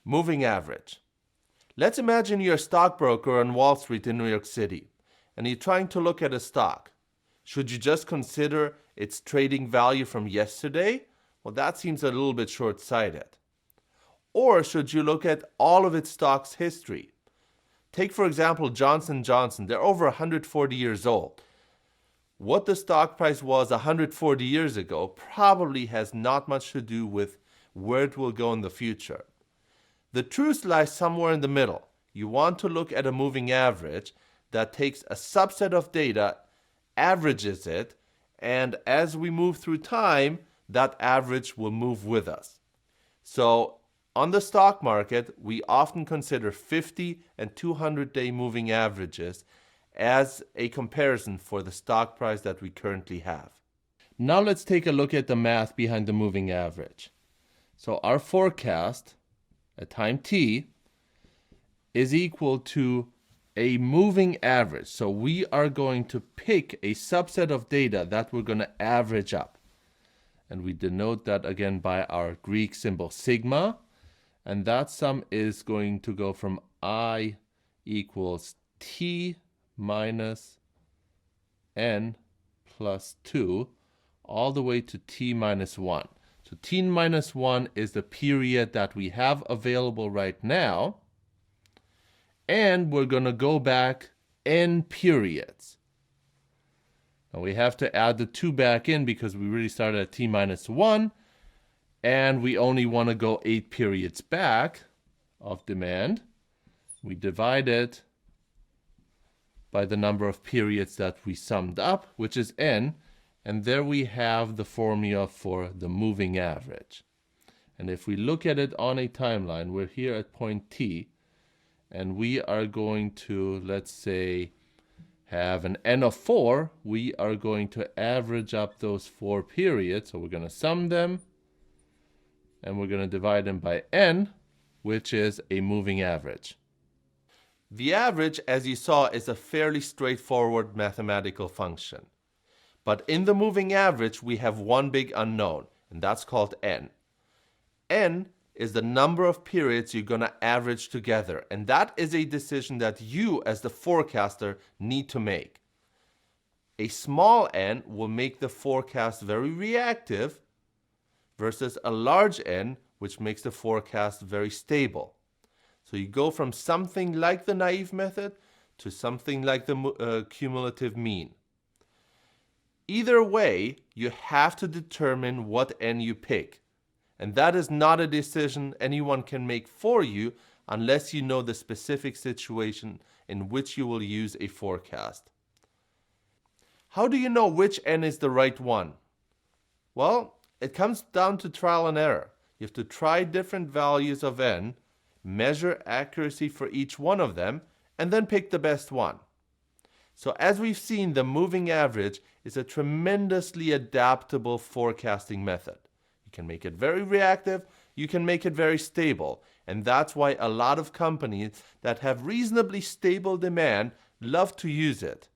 Moving average. Let's imagine you're a stockbroker on Wall Street in New York City, and you're trying to look at a stock. Should you just consider its trading value from yesterday? Well, that seems a little bit short-sighted. Or should you look at all of its stock's history? Take, for example, Johnson & Johnson. They're over 140 years old. What the stock price was 140 years ago probably has not much to do with where it will go in the future. The truth lies somewhere in the middle. You want to look at a moving average that takes a subset of data, averages it, and as we move through time, that average will move with us. So on the stock market, we often consider 50 and 200-day moving averages as a comparison for the stock price that we currently have. Now let's take a look at the math behind the moving average. So our forecast at time t is equal to a moving average. So we are going to pick a subset of data that we're going to average up. And we denote that again by our Greek symbol sigma. And that sum is going to go from I equals t minus n plus 2 all the way to t minus 1. So t minus 1 is the period that we have available right now. And we're going to go back n periods. Now we have to add the 2 back in because we really started at t minus 1. And we only want to go 8 periods back of demand. We divide it by the number of periods that we summed up, which is n. And there we have the formula for the moving average. And if we look at it on a timeline, we're here at point t. And we are going to, let's say, have an n of 4. We are going to average up those 4 periods. So we're going to sum them. And we're going to divide them by n, which is a moving average. The average, as you saw, is a fairly straightforward mathematical function. But in the moving average, we have one big unknown, and that's called n. N is the number of periods you're going to average together, and that is a decision that you, as the forecaster, need to make. A small n will make the forecast very reactive, versus a large n, which makes the forecast very stable. So you go from something like the naive method to something like the cumulative mean. Either way, you have to determine what n you pick. And that is not a decision anyone can make for you unless you know the specific situation in which you will use a forecast. How do you know which n is the right one? Well, it comes down to trial and error. You have to try different values of n, measure accuracy for each one of them, and then pick the best one. So as we've seen, the moving average is a tremendously adaptable forecasting method. You can make it very reactive, you can make it very stable, and that's why a lot of companies that have reasonably stable demand love to use it.